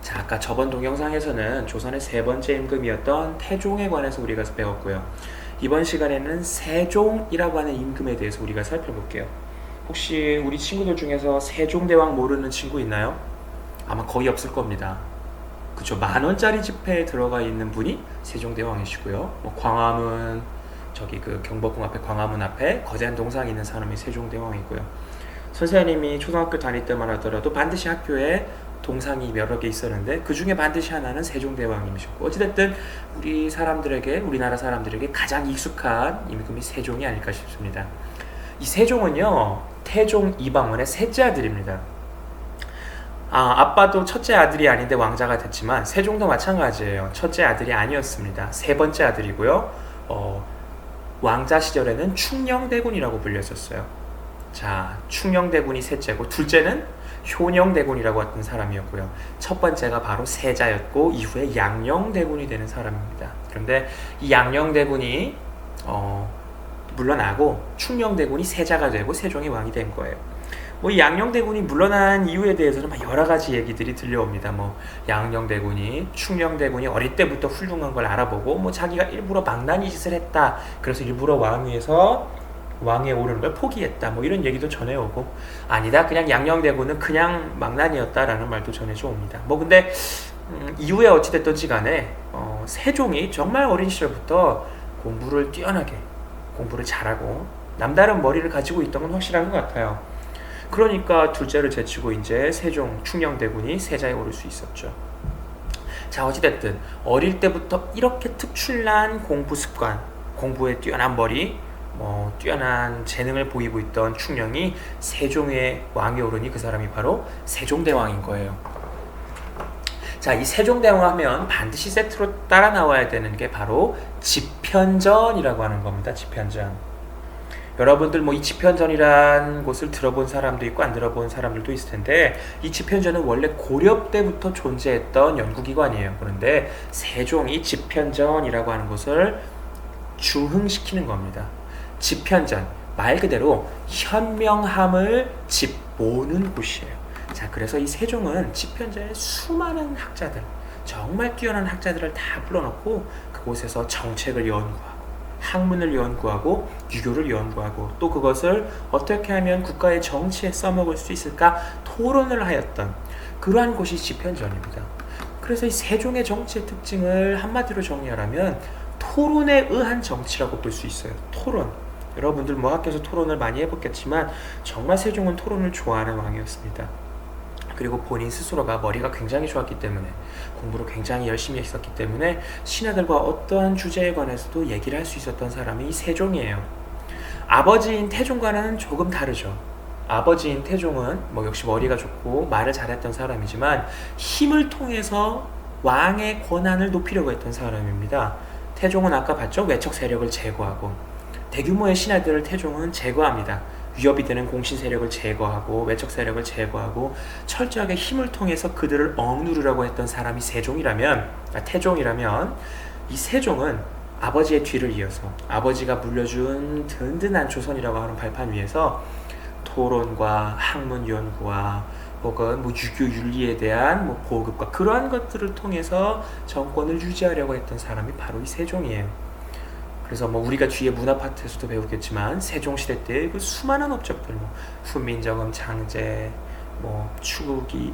자, 아까 저번 동영상에서는 조선의 세 번째 임금이었던 태종에 관해서 우리가 배웠고요. 이번 시간에는 세종이라고 하는 임금에 대해서 우리가 살펴볼게요. 혹시 우리 친구들 중에서 세종대왕 모르는 친구 있나요? 아마 거의 없을 겁니다. 그쵸, 10,000원짜리 지폐에 들어가 있는 분이 세종대왕이시고요. 광화문, 저기 그 경복궁 앞에 광화문 앞에 거대한 동상이 있는 사람이 세종대왕이고요. 선생님이 초등학교 다닐 때만 하더라도 반드시 학교에 동상이 여러 개 있었는데 그 중에 반드시 하나는 세종대왕님이셨고, 어찌됐든 우리나라 사람들에게 가장 익숙한 임금이 세종이 아닐까 싶습니다. 이 세종은요, 태종 이방원의 셋째 아들입니다. 아빠도 첫째 아들이 아닌데 왕자가 됐지만 세종도 마찬가지예요. 첫째 아들이 아니었습니다. 세 번째 아들이고요. 왕자 시절에는 충녕대군이라고 불렸었어요. 자, 충녕대군이 셋째고, 둘째는 효녕대군이라고 했던 사람이었고요. 첫 번째가 바로 세자였고 이후에 양녕대군이 되는 사람입니다. 그런데 이 양녕대군이 물러나고 충녕대군이 세자가 되고 세종이 왕이 된 거예요. 이 양녕대군이 물러난 이유에 대해서는 여러 가지 얘기들이 들려옵니다. 양녕대군이 충녕대군이 어릴 때부터 훌륭한 걸 알아보고 자기가 일부러 망나니 짓을 했다, 그래서 일부러 왕위에 오르는 걸 포기했다, 이런 얘기도 전해오고, 아니다, 그냥 양녕대군은 그냥 망나니였다라는 말도 전해져 옵니다. 근데 이후에 어찌됐든지 간에 세종이 정말 어린 시절부터 공부를 뛰어나게, 공부를 잘하고 남다른 머리를 가지고 있던 건 확실한 것 같아요. 그러니까 둘째를 제치고 이제 세종 충녕대군이 세자에 오를 수 있었죠. 자, 어찌됐든 어릴 때부터 이렇게 특출난 공부 습관, 공부에 뛰어난 머리, 뛰어난 재능을 보이고 있던 충녕이 세종의 왕에 오르니 그 사람이 바로 세종대왕인 거예요. 자, 이 세종대왕 하면 반드시 세트로 따라 나와야 되는 게 바로 집현전이라고 하는 겁니다. 집현전. 여러분들 이 집현전이란 곳을 들어본 사람도 있고 안 들어본 사람들도 있을 텐데, 이 집현전은 원래 고려 때부터 존재했던 연구기관이에요. 그런데 세종이 집현전이라고 하는 곳을 중흥시키는 겁니다. 집현전, 말 그대로 현명함을 집모는 곳이에요. 자, 그래서 이 세종은 집현전에 수많은 학자들, 정말 뛰어난 학자들을 다 불러놓고 그곳에서 정책을 연구하고 학문을 연구하고 유교를 연구하고 또 그것을 어떻게 하면 국가의 정치에 써먹을 수 있을까 토론을 하였던 그러한 곳이 집현전입니다. 그래서 이 세종의 정치의 특징을 한마디로 정리하라면 토론에 의한 정치라고 볼 수 있어요. 토론. 여러분들 학교에서 토론을 많이 해봤겠지만 정말 세종은 토론을 좋아하는 왕이었습니다. 그리고 본인 스스로가 머리가 굉장히 좋았기 때문에, 공부를 굉장히 열심히 했었기 때문에 신하들과 어떠한 주제에 관해서도 얘기를 할 수 있었던 사람이 세종이에요. 아버지인 태종과는 조금 다르죠. 아버지인 태종은 역시 머리가 좋고 말을 잘했던 사람이지만 힘을 통해서 왕의 권한을 높이려고 했던 사람입니다. 태종은 아까 봤죠? 외척 세력을 제거하고, 대규모의 신하들을 태종은 제거합니다. 위협이 되는 공신 세력을 제거하고 외척 세력을 제거하고 철저하게 힘을 통해서 그들을 억누르려고 했던 사람이 태종이라면, 이 세종은 아버지의 뒤를 이어서 아버지가 물려준 든든한 조선이라고 하는 발판 위에서 토론과 학문 연구와 혹은 유교 윤리에 대한 보급과 그러한 것들을 통해서 정권을 유지하려고 했던 사람이 바로 이 세종이에요. 그래서 우리가 뒤에 문화 파트에서도 배우겠지만 세종시대 때 그 수많은 업적들, 훈민정음, 장제, 추구기,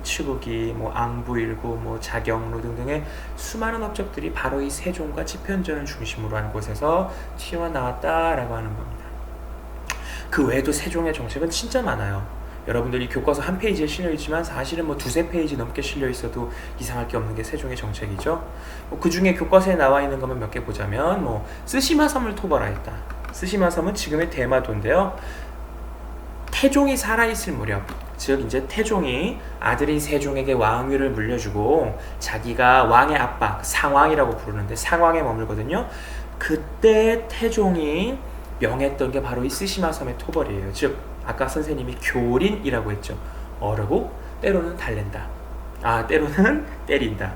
앙부일구, 자경로 등등의 수많은 업적들이 바로 이 세종과 집현전을 중심으로 한 곳에서 튀어나왔다라고 하는 겁니다. 그 외에도 세종의 정책은 진짜 많아요. 여러분들이 교과서 한 페이지에 실려있지만 사실은 두세 페이지 넘게 실려있어도 이상할 게 없는 게 세종의 정책이죠. 그 중에 교과서에 나와 있는 것만 몇 개 보자면, 쓰시마섬을 토벌하였다. 쓰시마섬은 지금의 대마도인데요. 태종이 살아있을 무렵, 즉 이제 태종이 아들인 세종에게 왕위를 물려주고 자기가 왕의 아빠, 상왕이라고 부르는데 상왕에 머물거든요. 그때 태종이 명했던 게 바로 이 쓰시마섬의 토벌이에요. 즉 아까 선생님이 교린이라고 했죠. 어르고 때로는 달랜다. 때로는 때린다.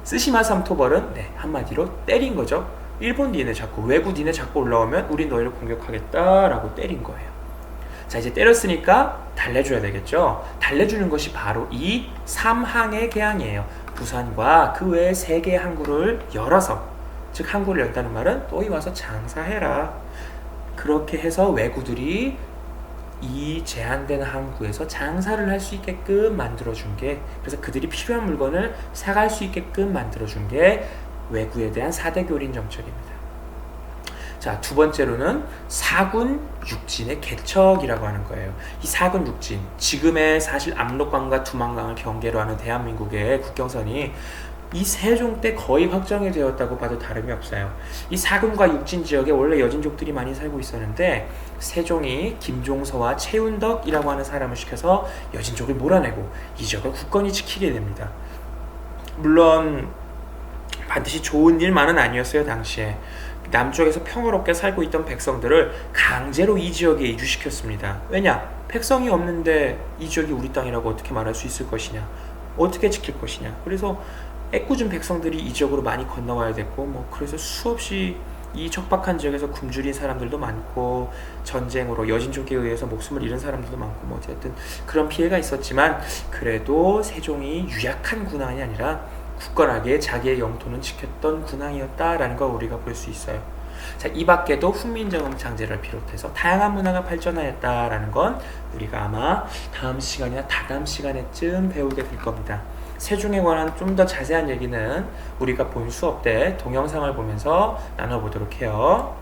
쓰시마섬 토벌은 한마디로 때린 거죠. 일본 니네 자꾸, 외국 니네 자꾸 올라오면 우리 너희를 공격하겠다라고 때린 거예요. 자, 이제 때렸으니까 달래줘야 되겠죠. 달래주는 것이 바로 이 삼항의 계양이에요. 부산과 그 외에 3개의 항구를 열어서, 즉 항구를 연다는 말은 너희 와서 장사해라. 그렇게 해서 왜구들이 이 제한된 항구에서 장사를 할 수 있게끔 만들어준 게, 그래서 그들이 필요한 물건을 사갈 수 있게끔 만들어준 게 왜구에 대한 4대 교린 정책입니다. 자, 두 번째로는 사군 육진의 개척이라고 하는 거예요. 이 사군 육진, 지금의 사실 압록강과 두만강을 경계로 하는 대한민국의 국경선이 이 세종 때 거의 확정이 되었다고 봐도 다름이 없어요. 이 사군과 육진 지역에 원래 여진족들이 많이 살고 있었는데 세종이 김종서와 최윤덕이라고 하는 사람을 시켜서 여진족을 몰아내고 이 지역을 굳건히 지키게 됩니다. 물론 반드시 좋은 일만은 아니었어요. 당시에 남쪽에서 평화롭게 살고 있던 백성들을 강제로 이 지역에 이주시켰습니다. 왜냐? 백성이 없는데 이 지역이 우리 땅이라고 어떻게 말할 수 있을 것이냐? 어떻게 지킬 것이냐? 그래서 애꿎은 백성들이 이 지역으로 많이 건너와야 됐고, 그래서 수없이 이 척박한 지역에서 굶주린 사람들도 많고, 전쟁으로 여진족에 의해서 목숨을 잃은 사람들도 많고, 어쨌든 그런 피해가 있었지만 그래도 세종이 유약한 군왕이 아니라 굳건하게 자기의 영토는 지켰던 군왕이었다라는 걸 우리가 볼 수 있어요. 자, 이 밖에도 훈민정음 창제를 비롯해서 다양한 문화가 발전하였다라는 건 우리가 아마 다음 시간이나 다다음 시간에쯤 배우게 될 겁니다. 세종에 관한 좀 더 자세한 얘기는 우리가 본 수업 때 동영상을 보면서 나눠보도록 해요.